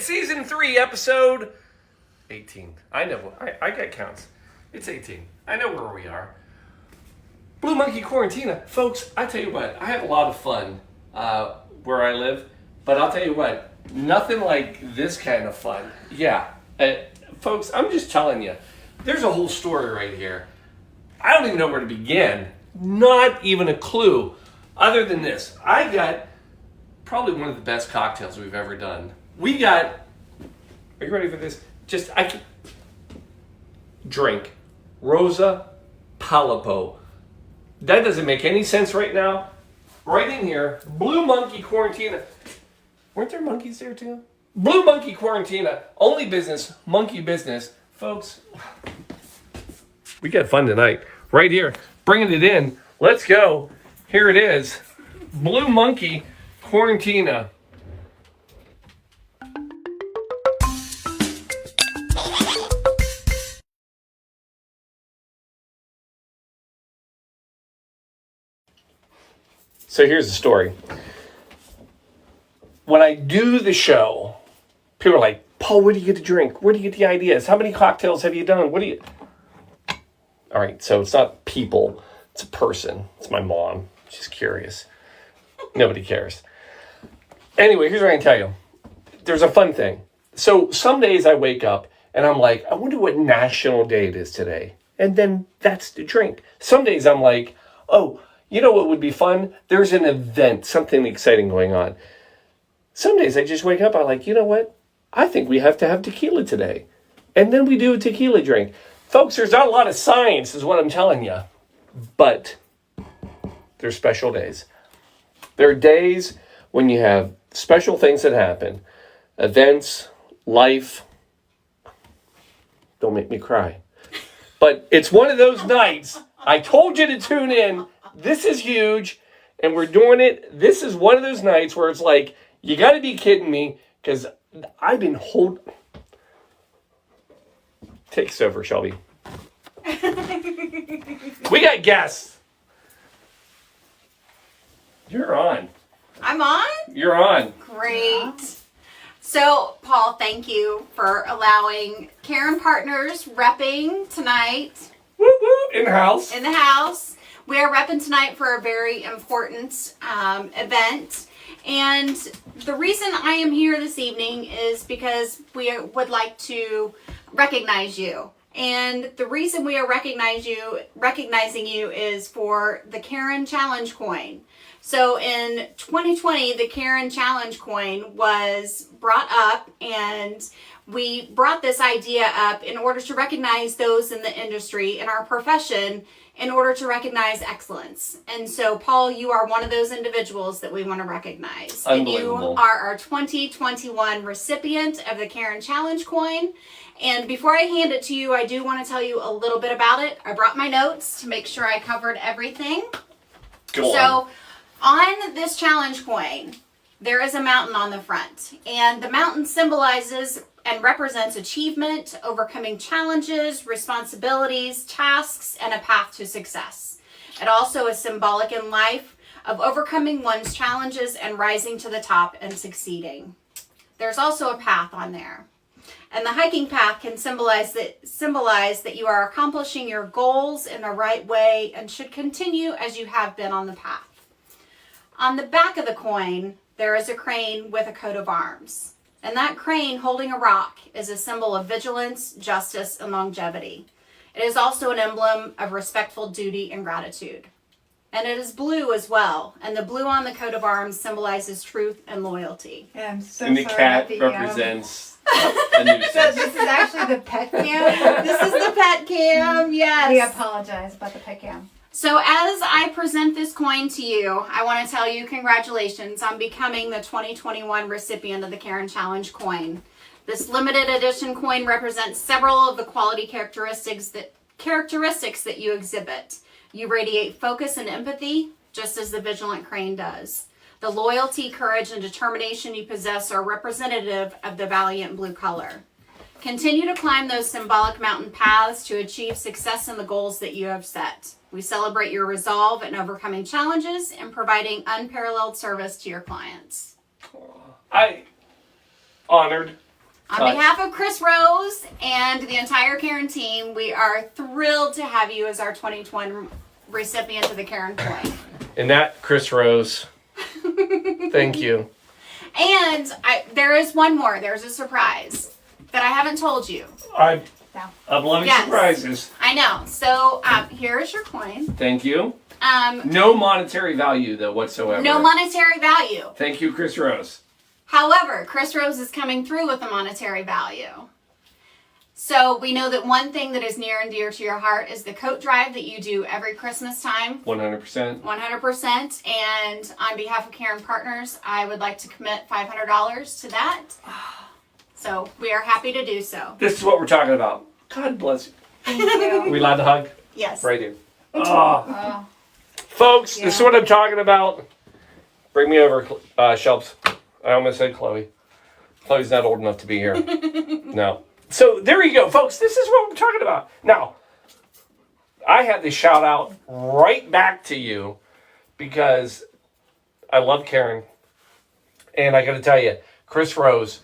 Season 3, Episode 18. I know. I got counts. It's 18. I know where we are. Blue Monkey Quarantina. Folks, I tell you what, I have a lot of fun where I live. But I'll tell you what, nothing like this kind of fun. Yeah. Folks, I'm just telling you, there's a whole story right here. I don't even know where to begin. Not even a clue. Other than this, I got probably one of the best cocktails we've ever done. We got, are you ready for this? Drink. Rosa Palipo. That doesn't make any sense right now. Right in here, Blue Monkey Quarantina. Weren't there monkeys there too? Blue Monkey Quarantina. Only business, monkey business. Folks, we got fun tonight. Right here, bringing it in. Let's go. Here it is. Blue Monkey Quarantina. So here's the story. When I do the show, people are like, Paul, where do you get to drink? Where do you get the ideas? How many cocktails have you done? What do you... All right, so it's not people. It's a person. It's my mom. She's curious. Nobody cares. Anyway, here's what I can tell you. There's a fun thing. So some days I wake up and I'm like, I wonder what national day it is today. And then that's the drink. Some days I'm like, oh, you know what would be fun? There's an event, something exciting going on. Some days I just wake up, I'm like, you know what? I think we have to have tequila today. And then we do a tequila drink. Folks, there's not a lot of science, is what I'm telling you. But there's special days. There are days when you have special things that happen. Events, life. Don't make me cry. But it's one of those nights. I told you to tune in. This is huge. And we're doing it. This is one of those nights where it's like, you got to be kidding me. Because I've been holding... Take us over, Shelby. We got guests. You're on. I'm on? You're on. Great. So, Paul, thank you for allowing Karen Partners repping tonight. Woo woo. In the house. In the house. We are repping tonight for a very important event. And the reason I am here this evening is because we would like to recognize you. And the reason we are recognizing you is for the Karen Challenge coin. So in 2020, the Karen Challenge coin was brought up, and we brought this idea up in order to recognize those in the industry, in our profession, in order to recognize excellence. And so, Paul, you are one of those individuals that we want to recognize. And you are our 2021 recipient of the Karen Challenge coin. And before I hand it to you, I do want to tell you a little bit about it. I brought my notes to make sure I covered everything. So, on this challenge coin, there is a mountain on the front. And the mountain symbolizes and represents achievement, overcoming challenges, responsibilities, tasks, and a path to success. It also is symbolic in life of overcoming one's challenges and rising to the top and succeeding. There's also a path on there. And the hiking path can symbolize that you are accomplishing your goals in the right way and should continue as you have been on the path. On the back of the coin, there is a crane with a coat of arms. And that crane holding a rock is a symbol of vigilance, justice, and longevity. It is also an emblem of respectful duty and gratitude. And it is blue as well. And the blue on the coat of arms symbolizes truth and loyalty. Yeah, I'm so and the sorry cat about represents a nuisance. So this is actually the pet cam. This is the pet cam, yes. We apologize about the pet cam. So as I present this coin to you, I want to tell you congratulations on becoming the 2021 recipient of the Karen Challenge coin. This limited edition coin represents several of the quality characteristics that you exhibit. You radiate focus and empathy, just as the vigilant crane does. The loyalty, courage, and determination you possess are representative of the valiant blue color. Continue to climb those symbolic mountain paths to achieve success in the goals that you have set. We celebrate your resolve in overcoming challenges and providing unparalleled service to your clients. I honored. On behalf of Chris Rose and the entire Karen team, we are thrilled to have you as our 2020 recipient of the Karen coin. And that, Chris Rose, thank you. And there is one more. There's a surprise that I haven't told you. I'm loving Yes. surprises. I know. So here is your coin. Thank you. No monetary value, though, whatsoever. No monetary value. Thank you, Chris Rose. However, Chris Rose is coming through with a monetary value. So we know that one thing that is near and dear to your heart is the coat drive that you do every Christmas time. 100%. 100%. And on behalf of Karen Partners, I would like to commit $500 to that. So we are happy to do so. This is what we're talking about. God bless you. Thank you. Are we allowed to hug? Yes. Right here. Oh, Folks, this is Yeah. what I'm talking about. Bring me over, Shelps. I almost said Chloe. Chloe's not old enough to be here. No. So there you go, folks. This is what we're talking about. Now, I had to shout out right back to you because I love Karen. And I got to tell you, Chris Rose.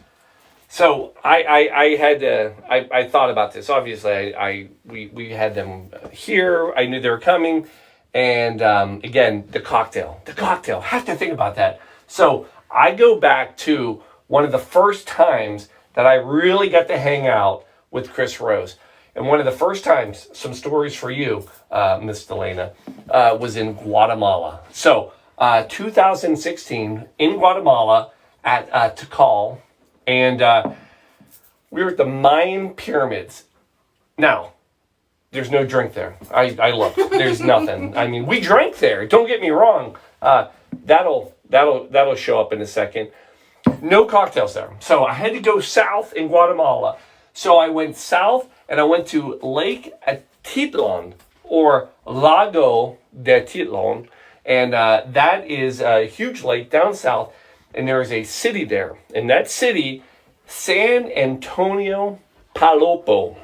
So I thought about this. Obviously, we had them here. I knew they were coming. And again, the cocktail. Have to think about that. So I go back to one of the first times that I really got to hang out with Chris Rose. And one of the first times, some stories for you, Miss Delana, was in Guatemala. So 2016 in Guatemala at Tikal. And we were at the Mayan pyramids. Now, there's no drink there. I looked. There's nothing. I mean, we drank there. Don't get me wrong. That'll show up in a second. No cocktails there. So I had to go south in Guatemala. So I went south and I went to Lake Atitlan or Lago de Atitlan. And that is a huge lake down south. And there is a city there. And that city, San Antonio Palopo.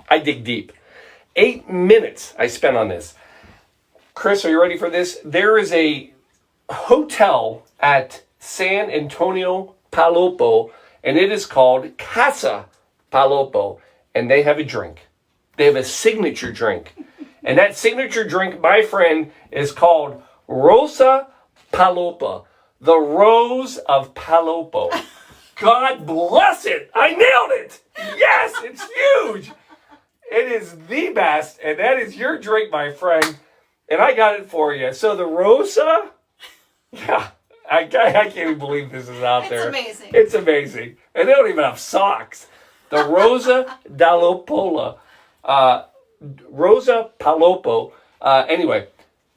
I dig deep. 8 minutes I spent on this. Chris, are you ready for this? There is a hotel at San Antonio Palopo, and it is called Casa Palopo, and they have a drink. They have a signature drink. And that signature drink, my friend, is called Rosa Palopa, the Rose of Palopo. God bless it. I nailed it. Yes, it's huge. It is the best, and that is your drink, my friend. And I got it for you. So the Rosa, yeah, I can't even believe this is out there. It's amazing. It's amazing. And they don't even have socks. The Rosa Dalopola. Rosa Palopo. Anyway,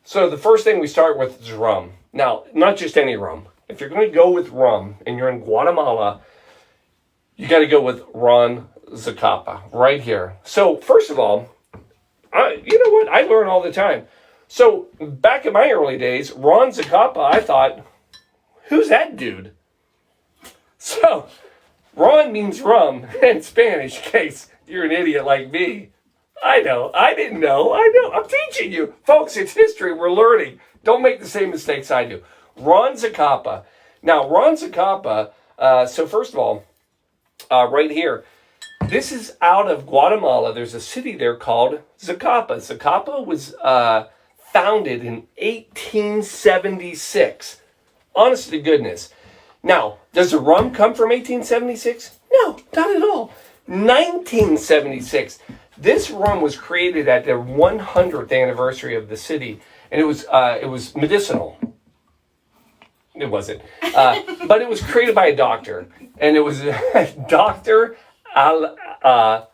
so the first thing we start with is rum. Now, not just any rum. If you're going to go with rum and you're in Guatemala, you got to go with Ron Zacapa right here. So, first of all, you know what? I learn all the time. So, back in my early days, Ron Zacapa, I thought, who's that dude? So, Ron means rum in Spanish, in case you're an idiot like me. I know. I didn't know. I know. I'm teaching you. Folks, it's history. We're learning. Don't make the same mistakes I do. Ron Zacapa. Now, Ron Zacapa, so first of all, right here, this is out of Guatemala. There's a city there called Zacapa. Zacapa was founded in 1876. Honest to goodness. Now, does the rum come from 1876? No, not at all. 1976. This rum was created at the 100th anniversary of the city, and it was medicinal. It wasn't, but it was created by a doctor, and it was Dr. Alawendo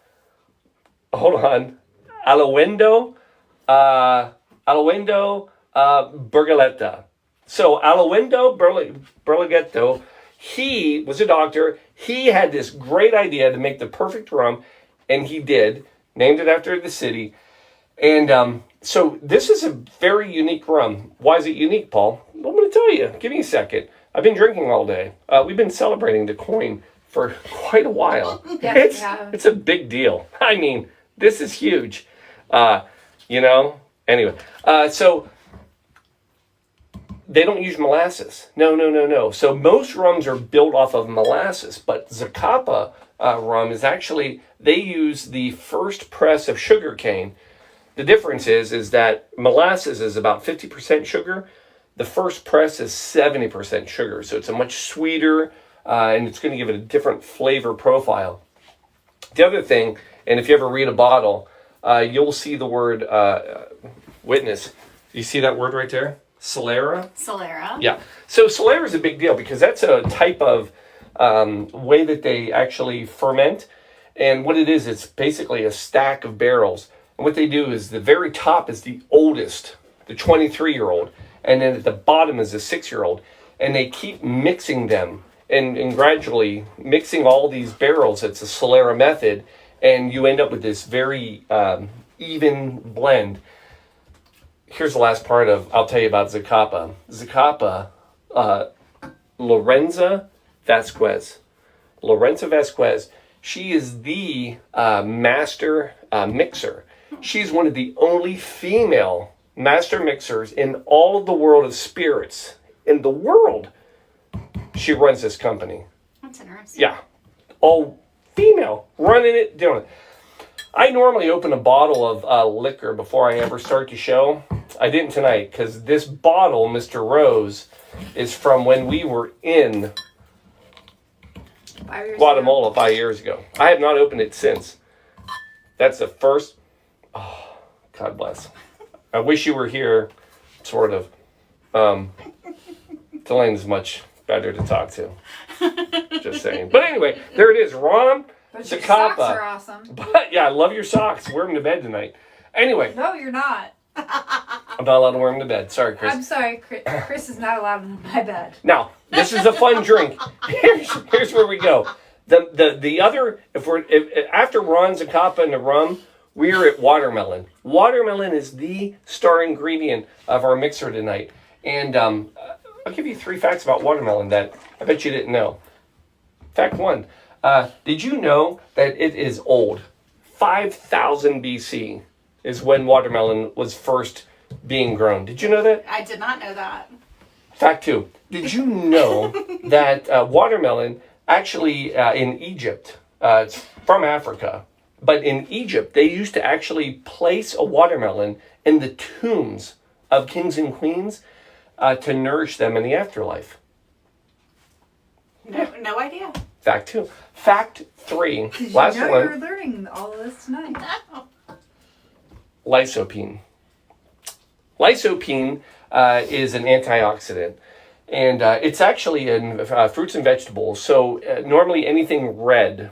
Bergaleta. So Alawendo Bergaleta, he was a doctor. He had this great idea to make the perfect rum, and he did. Named it after the city. And so this is a very unique rum. Why is it unique, Paul? Well, I'm going to tell you. Give me a second. I've been drinking all day. We've been celebrating the coin for quite a while. Yes, we have. It's a big deal. I mean, this is huge. You know? Anyway. So they don't use molasses. No. So most rums are built off of molasses, but Zacapa rum is actually, they use the first press of sugar cane. The difference is that molasses is about 50% sugar. The first press is 70% sugar. So it's a much sweeter, and it's going to give it a different flavor profile. The other thing, and if you ever read a bottle, you'll see the word witness. You see that word right there? Solera? Solera. Yeah. So Solera is a big deal because that's a type of way that they actually ferment. And what it is, it's basically a stack of barrels. And what they do is the very top is the oldest, the 23-year-old. And then at the bottom is the 6-year-old. And they keep mixing them and gradually mixing all these barrels. It's a Solera method. And you end up with this very even blend. Here's the last part of, I'll tell you about Zacapa. Zacapa, Lorenza Vasquez. Lorenza Vasquez, she is the master mixer. She's one of the only female master mixers in all of the world of spirits. In the world, she runs this company. That's interesting. Yeah. All female, running it, doing it. I normally open a bottle of liquor before I ever start the show. I didn't tonight because this bottle, Mr. Rose, is from when we were in 5 years Guatemala ago. 5 years ago. I have not opened it since. That's the first. Oh, God bless. I wish you were here, sort of. Delane's much better to talk to. Just saying. But anyway, there it is. Ron But your socks Zacapa. are awesome. But yeah, I love your socks. Wear them to bed tonight. Anyway, No, you're not. I'm not allowed to wear them to bed. Sorry, Chris. I'm sorry, Chris is not allowed in my bed. Now, this is a fun drink. Here's where we go. The other, if after Ron Zacapa and the rum, we're at watermelon. Watermelon is the star ingredient of our mixer tonight. And I'll give you 3 facts about watermelon that I bet you didn't know. Fact 1. Did you know that it is old? 5,000 BC is when watermelon was first being grown. Did you know that? I did not know that. Fact 2. Did you know that watermelon actually in Egypt, it's from Africa, but in Egypt they used to actually place a watermelon in the tombs of kings and queens to nourish them in the afterlife? No idea. Fact 2. Fact 3. Did you Last know one. you're learning all of this tonight? Lycopene. Lycopene is an antioxidant, and it's actually in fruits and vegetables. So normally anything red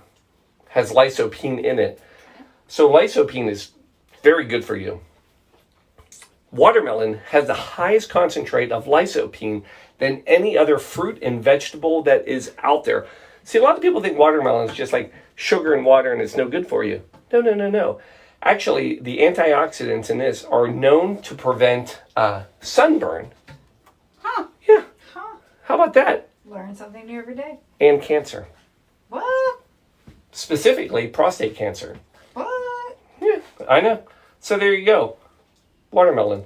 has lycopene in it. So lycopene is very good for you. Watermelon has the highest concentrate of lycopene than any other fruit and vegetable that is out there. See, a lot of people think watermelon is just like sugar and water and it's no good for you. No. Actually, the antioxidants in this are known to prevent sunburn. Huh. Yeah. Huh. How about that? Learn something new every day. And cancer. What? Specifically, prostate cancer. What? Yeah, I know. So there you go. Watermelon.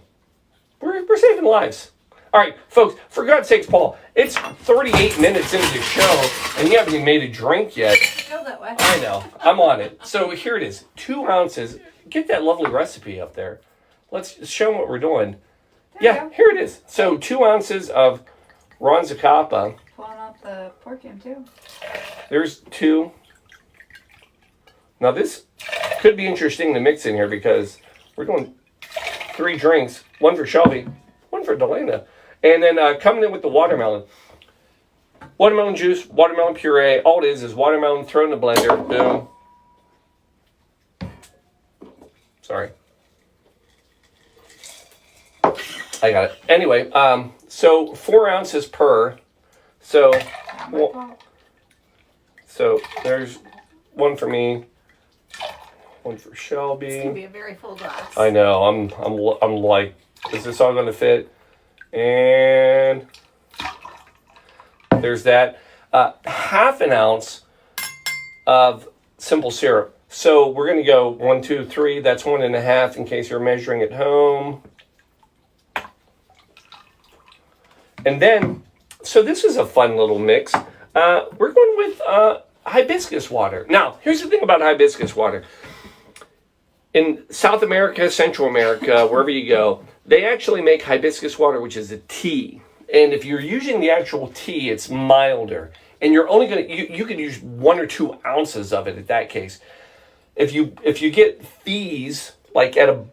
We're saving lives. All right, folks, for God's sakes, Paul, it's 38 minutes into the show, and you haven't even made a drink yet. Feel that way. I know. I'm on it. So here it is. 2 ounces. Get that lovely recipe up there. Let's show them what we're doing. There Yeah, you go. here it is. So 2 ounces of Ron Zacapa. Pulling out the pork in too. There's 2. Now this could be interesting to mix in here because we're doing 3 drinks. 1 for Shelby, 1 for Delana. And then coming in with the watermelon. Watermelon juice, watermelon puree. All it is watermelon thrown in the blender. Boom. Sorry. I got it. Anyway, so 4 ounces per. So, Not my fault. so there's 1 for me, 1 for It's Shelby. gonna be a very full glass. I know. I'm like, is this all going to fit? And there's that. Half an ounce of simple syrup. So we're going to go 1, 2, 3. That's 1.5 in case you're measuring at home. And then, so this is a fun little mix. We're going with hibiscus water. Now, here's the thing about hibiscus water. In South America, Central America, wherever you go, they actually make hibiscus water, which is a tea. And if you're using the actual tea, it's milder. And you're only going to, you can use 1 or 2 ounces of it in that case. If you get these, like at a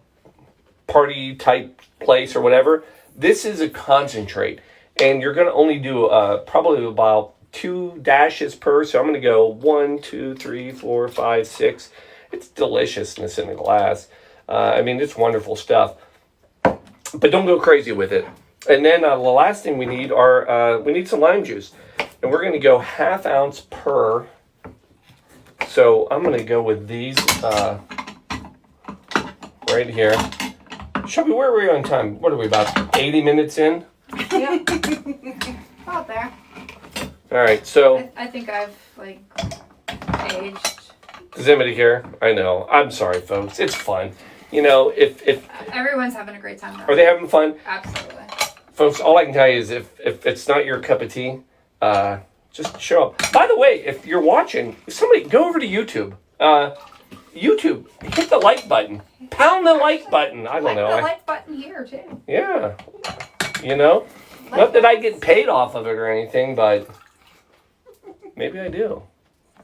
party type place or whatever, this is a concentrate. And you're going to only do probably about 2 dashes per. So I'm going to go 1, 2, 3, 4, 5, 6. It's deliciousness in a glass. I mean, it's wonderful stuff. But don't go crazy with it. And then the last thing we need we need some lime juice. And we're going to go 1/2 ounce per. So I'm going to go with these right here. Shelby, where are we on time? What are we, about 80 minutes in? Yeah. About there. All right, so I think I've like aged. does anybody care? I know. I'm sorry, folks. It's fun. You know, if Everyone's having a great time though. are they having fun? Absolutely. Folks, all I can tell you is if it's not your cup of tea, just show up. By the way, if you're watching, somebody go over to YouTube. YouTube, hit the like button. Pound the like button. I don't know. The like button here too. Yeah. You know? Not that I get paid off of it or anything, but maybe I do.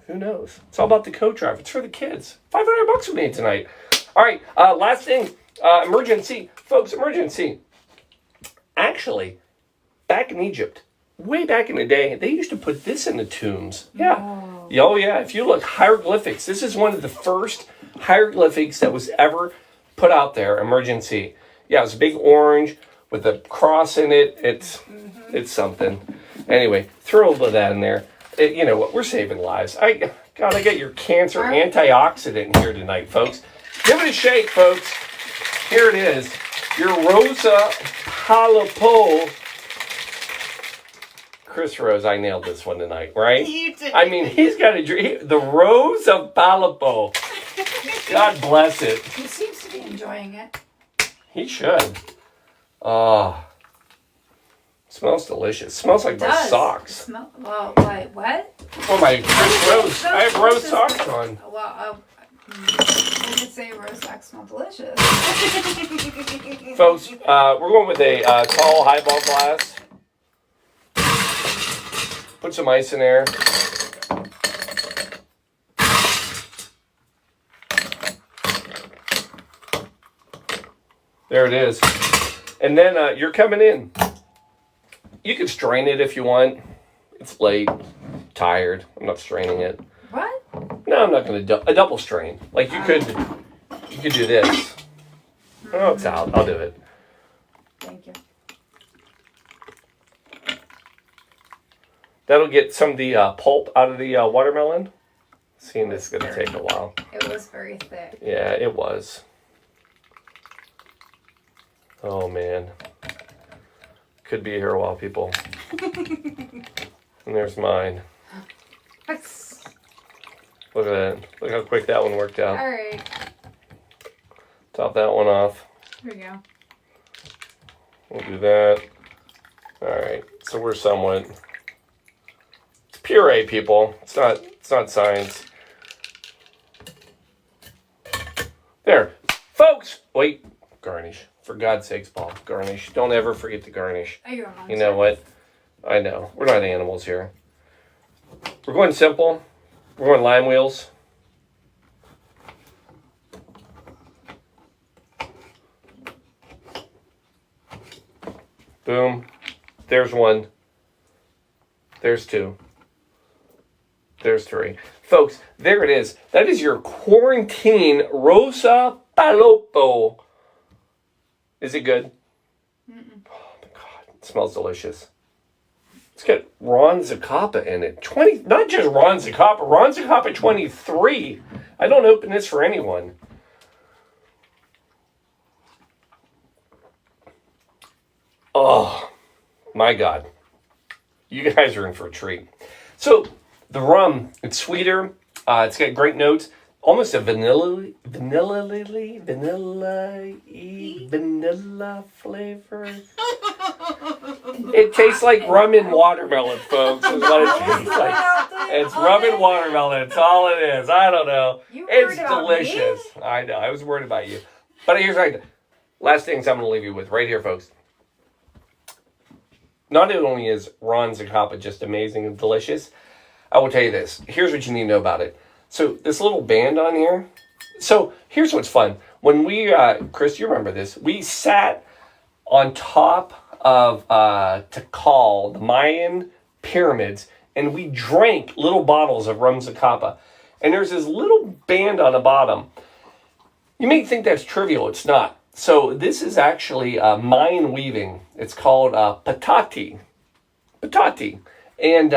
Who knows? It's all about the co-drive. It's for the kids. $500 we made tonight. All right. Last thing. Emergency. Folks, emergency. Actually, back in Egypt, way back in the day, they used to put this in the tombs. Yeah. Oh, yeah. If you look, hieroglyphics. This is one of the first hieroglyphics that was ever put out there, emergency. Yeah, it's a big orange with a cross in it. It's something. Anyway, throw a little of that in there. You know what? We're saving lives. I got your cancer antioxidant here tonight, folks. Give it a shake, folks. Here it is. Your Rosa Palapo. Chris Rose, I nailed this one tonight, right? You did. I mean, he's got a drink. The Rose of Palapo. God bless it. He seems to be enjoying it. He should. Oh. Smells delicious. Smells like my socks. Well, wait, what? Oh, my Chris Rose. I have rose socks on. Well, I could say rose socks smell delicious. Folks, we're going with a tall highball glass. Put some ice in there. There it is. And then you're coming in. You can strain it if you want. It's late. Tired. I'm not straining it. What? No, I'm not going to. A double strain. Like you could do this. Oh, it's out. I'll do it. Thank you. That'll get some of the pulp out of the watermelon. Seeing this is going to take a while. It was very thick. Yeah, it was. Oh, man. Could be here a while, people. And there's mine. Look at that. Look how quick that one worked out. All right. Top that one off. Here we go. We'll do that. All right. So we're somewhat... It's puree, people. It's not science. There. Folks! Wait. Garnish. For God's sakes, Paul. Garnish. Don't ever forget to garnish. Oh, you're wrong. You know what? I know. We're not animals here. We're going simple. We're going lime wheels. Boom. There's one. There's two. There's three. Folks, there it is. That is your quarantine Rosa Palapo. Is it good? Mm-mm. Oh my God. It smells delicious. It's got Ron Zacapa in it. Not just Ron Zacapa 23. I don't open this for anyone. Oh, my God. You guys are in for a treat. So, the rum, it's sweeter. It's got great notes. almost a vanilla flavor. It tastes like rum and watermelon, folks. Is what it tastes like. It's rum and watermelon. It's all it is. I don't know. You It's worried about delicious. me? I know. I was worried about you. But here's right. Last things I'm going to leave you with right here, folks. Not only is Ron Zacapa just amazing and delicious, I will tell you this. Here's what you need to know about it. So this little band on here. So here's what's fun. When we, Chris, you remember this. We sat on top of Tikal, the Mayan pyramids, and we drank little bottles of rum Zacapa. And there's this little band on the bottom. You may think that's trivial. It's not. So this is actually Mayan weaving. It's called patati. Patati. And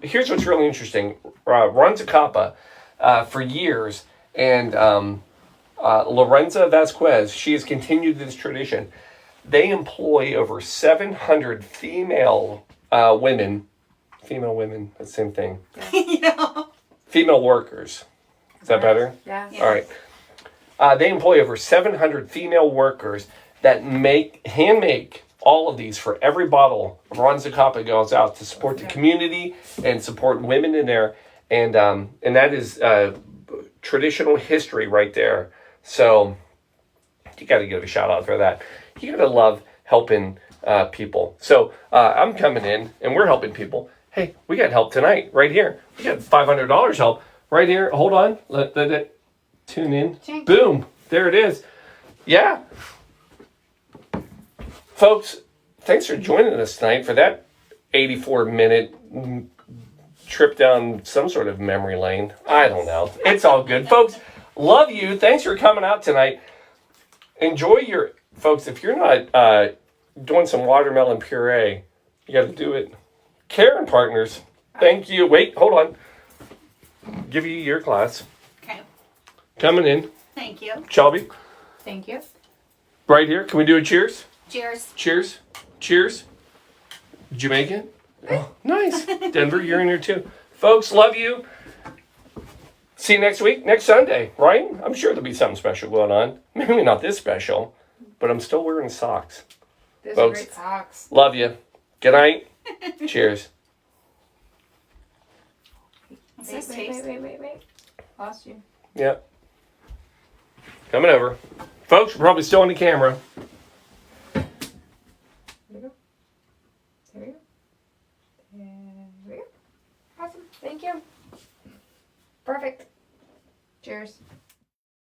here's what's really interesting. Ron Zacapa, for years, and Lorenza Vasquez, she has continued this tradition. They employ over 700 female women. Female women, the same thing. Yeah. Female workers. Is that better? Yeah. All right. They employ over 700 female workers that hand make all of these for every bottle of Ron Zacapa goes out to support the community and support women in there. And that is traditional history right there. So you got to give a shout out for that. You got to love helping people. So I'm coming in and we're helping people. Hey, we got help tonight right here. We got $500 help right here. Hold on. Let it tune in. Chink. Boom. There it is. Yeah. Folks, thanks for joining us tonight for that 84-minute trip down some sort of memory lane. I don't know. It's all good. Folks, love you. Thanks for coming out tonight. Enjoy your... Folks, if you're not doing some watermelon puree, you got to do it. Karen Partners, thank you. Wait, hold on. Give you your glass. Okay. Coming in. Thank you. Shelby, Thank you. right here. Can we do a cheers? Cheers. Cheers. Cheers. Did you make it? Oh, nice. Denver, you're in here too. Folks, love you. See you next week, next Sunday, right? I'm sure there'll be something special going on. Maybe not this special, but I'm still wearing socks. Those Folks. are great socks. Love you. Good night. Cheers. What's this taste? Wait. Lost you. Yep. Coming over. Folks, we're probably still on the camera.